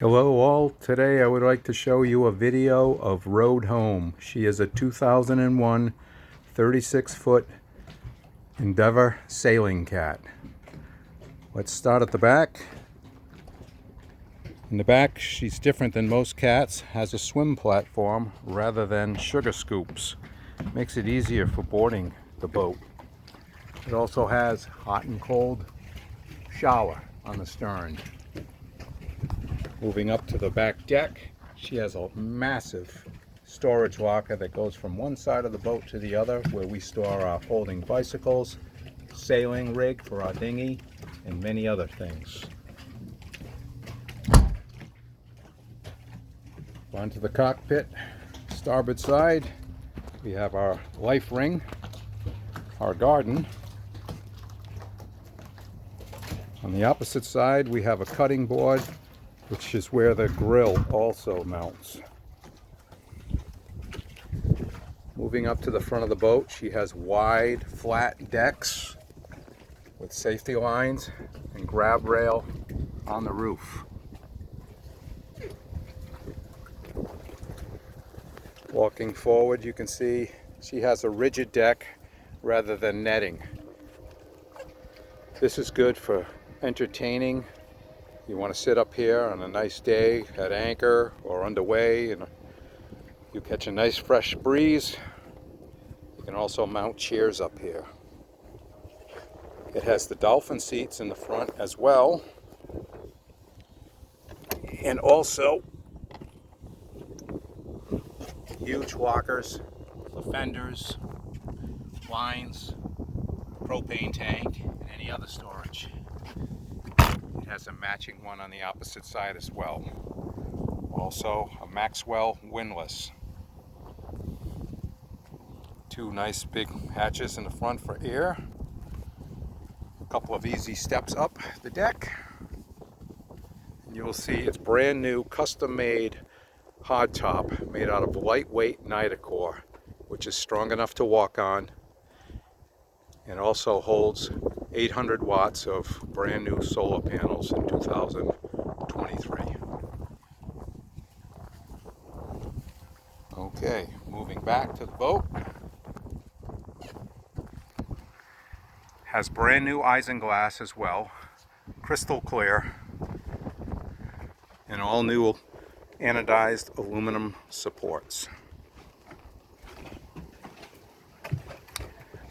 Hello all, today I would like to show you a video of Road Home. She is a 2001 36-foot Endeavour sailing cat. Let's start at the back. In the back, she's different than most cats, has a swim platform rather than sugar scoops. Makes it easier for boarding the boat. It also has hot and cold shower on the stern. Moving up to the back deck, she has a massive storage locker that goes from one side of the boat to the other, where we store our folding bicycles, sailing rig for our dinghy, and many other things. Onto the cockpit, starboard side, we have our life ring, our garden. On the opposite side, we have a cutting board, which is where the grill also mounts. Moving up to the front of the boat, she has wide, flat decks with safety lines and grab rail on the roof. Walking forward, you can see she has a rigid deck rather than netting. This is good for entertaining. You want to sit up here on a nice day at anchor or underway and you catch a nice fresh breeze. You can also mount chairs up here. It has the dolphin seats in the front as well, and also huge lockers, fenders, blinds, propane tank, and any other storage. It has a matching one on the opposite side as well. Also a Maxwell windlass. Two nice big hatches in the front for air. A couple of easy steps up the deck. And you will see it's brand new, custom made hardtop made out of lightweight Nitacore, which is strong enough to walk on and also holds 800 watts of brand new solar panels in 2023. Okay, moving back to the boat. Has brand new isinglass as well, crystal clear, and all new anodized aluminum supports.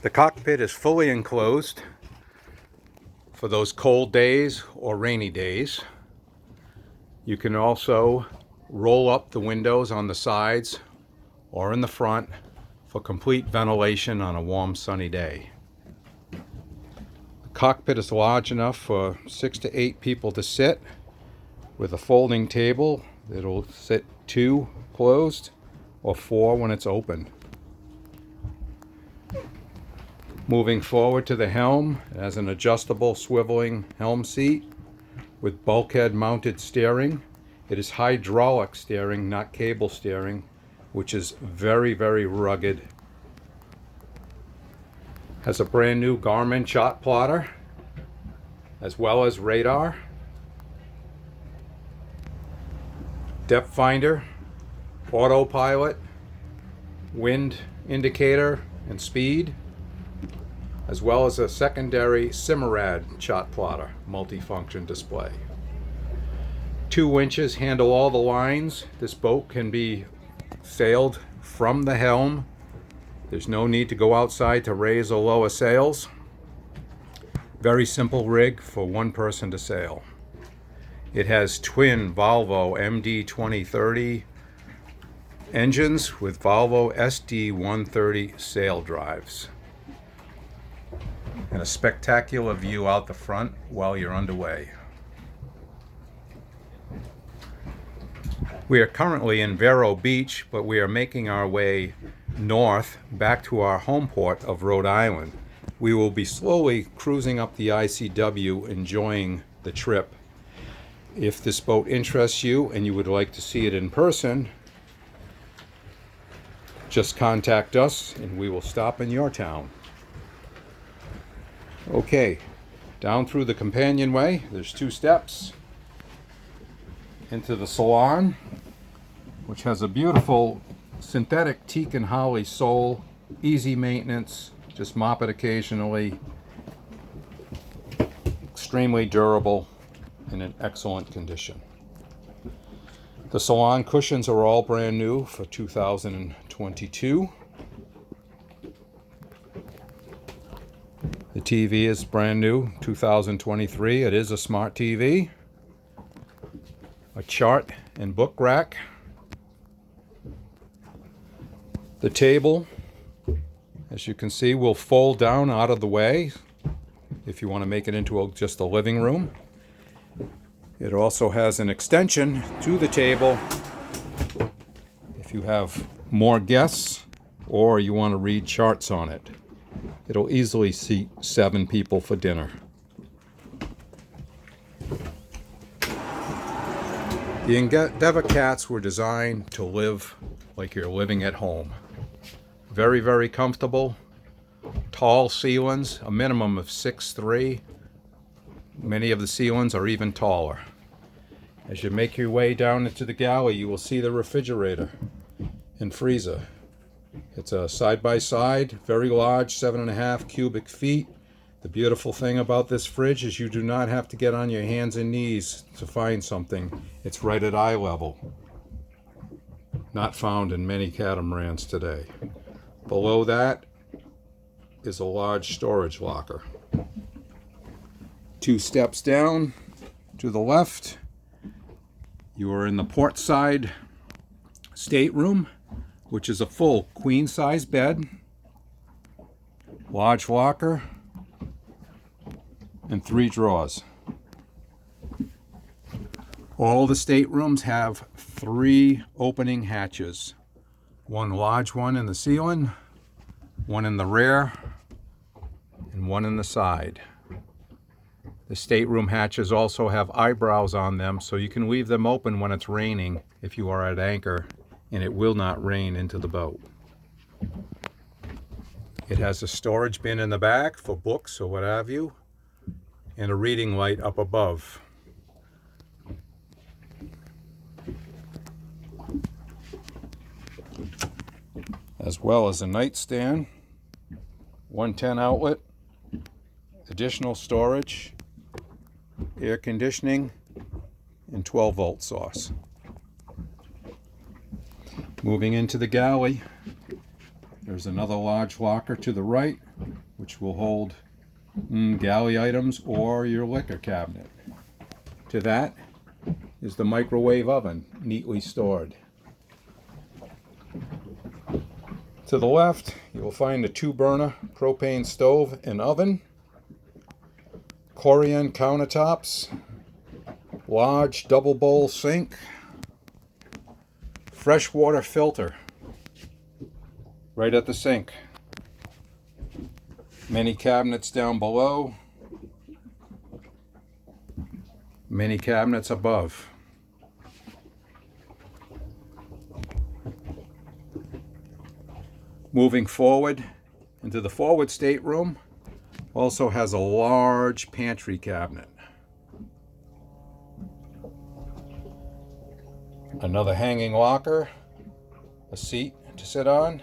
The cockpit is fully enclosed for those cold days or rainy days. You can also roll up the windows on the sides or in the front for complete ventilation on a warm sunny day. The cockpit is large enough for 6 to 8 people to sit, with a folding table that'll sit 2 closed or 4 when it's open. Moving forward to the helm, it has an adjustable swiveling helm seat with bulkhead mounted steering. It is hydraulic steering, not cable steering, which is very, very rugged. Has a brand new Garmin shot plotter, as well as radar, depth finder, autopilot, wind indicator and speed, as well as a secondary Simrad shot plotter multifunction display. 2 winches handle all the lines. This boat can be sailed from the helm. There's no need to go outside to raise or lower sails. Very simple rig for one person to sail. It has twin Volvo MD2030 engines with Volvo SD130 sail drives. And a spectacular view out the front while you're underway. We are currently in Vero Beach, but we are making our way north back to our home port of Rhode Island. We will be slowly cruising up the ICW, enjoying the trip. If this boat interests you and you would like to see it in person, just contact us and we will stop in your town. Okay, down through the companionway, there's 2 steps. into the salon, which has a beautiful synthetic teak and holly sole, easy maintenance, just mop it occasionally, extremely durable, and in excellent condition. The salon cushions are all brand new for 2022. The TV is brand new, 2023. It is a smart TV. A chart and book rack. The table, as you can see, will fold down out of the way if you want to make it into just a living room. It also has an extension to the table if you have more guests or you want to read charts on it. It'll easily seat 7 people for dinner. The Endeavour cats were designed to live like you're living at home. Very, very comfortable. Tall ceilings, a minimum of 6'3". Many of the ceilings are even taller. As you make your way down into the galley, you will see the refrigerator and freezer. It's a side-by-side, very large, 7.5 cubic feet. The beautiful thing about this fridge is you do not have to get on your hands and knees to find something. It's right at eye level. Not found in many catamarans today. Below that is a large storage locker. 2 steps down to the left, you are in the port side stateroom, which is a full queen-size bed, large locker, and 3 drawers. All the staterooms have 3 opening hatches. One large one in the ceiling, one in the rear, and one in the side. The stateroom hatches also have eyebrows on them, so you can leave them open when it's raining if you are at anchor, and it will not rain into the boat. It has a storage bin in the back for books or what have you, and a reading light up above. As well as a nightstand, 110 outlet, additional storage, air conditioning, and 12-volt source. Moving into the galley, there's another large locker to the right, which will hold galley items or your liquor cabinet. To that is the microwave oven, neatly stored. To the left, you will find a 2-burner propane stove and oven, Corian countertops, large double bowl sink, freshwater filter right at the sink. Many cabinets down below, many cabinets above. Moving forward into the forward stateroom, also has a large pantry cabinet. Another hanging locker, a seat to sit on,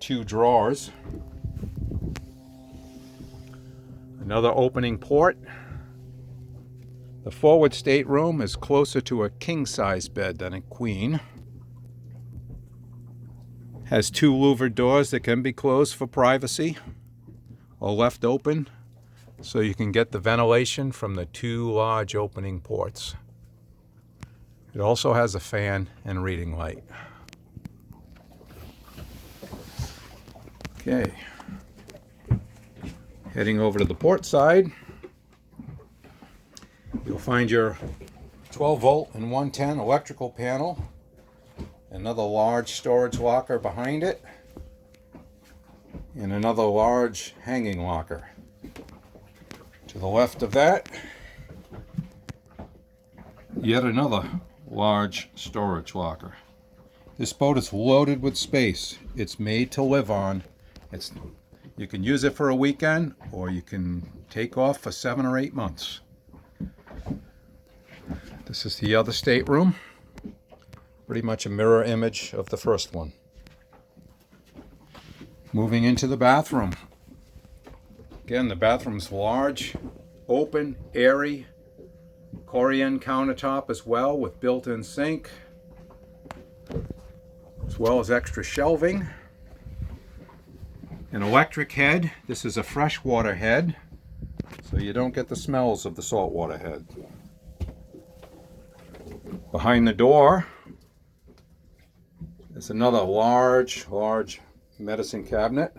2 drawers, another opening port. The forward stateroom is closer to a king-size bed than a queen. Has 2 louvered doors that can be closed for privacy or left open so you can get the ventilation from the 2 large opening ports. It also has a fan and reading light. Okay. Heading over to the port side, you'll find your 12-volt and 110 electrical panel, another large storage locker behind it, and another large hanging locker. To the left of that, yet another large storage locker. This boat is loaded with space. It's made to live on. You can use it for a weekend, or you can take off for 7 or 8 months. This is the other stateroom. Pretty much a mirror image of the first one. Moving into the bathroom. Again, the bathroom's large, open, airy, Corian countertop as well with built-in sink, as well as extra shelving. An electric head. This is a freshwater head, so you don't get the smells of the saltwater head. Behind the door is another large medicine cabinet,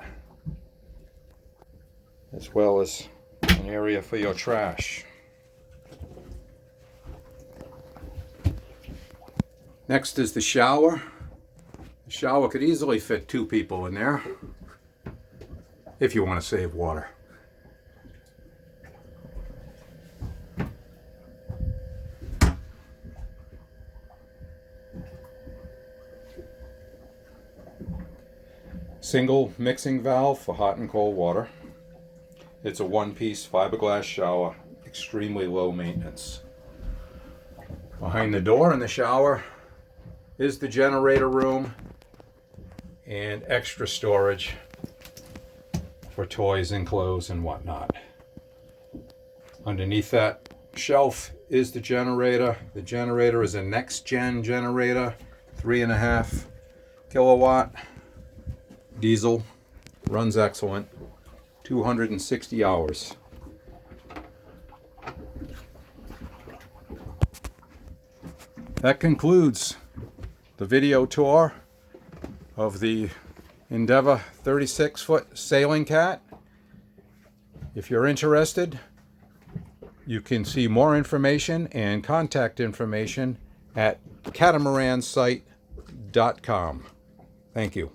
as well as an area for your trash. Next is the shower. The shower could easily fit 2 people in there if you want to save water. Single mixing valve for hot and cold water. It's a one-piece fiberglass shower, extremely low maintenance. Behind the door in the shower is the generator room and extra storage for toys and clothes and whatnot. Underneath that shelf is the generator. The generator is a next-gen generator, 3.5 kilowatt diesel, runs excellent, 260 hours. That concludes the video tour of the Endeavour 36-foot sailing cat. If you're interested, you can see more information and contact information at catamaransite.com. Thank you.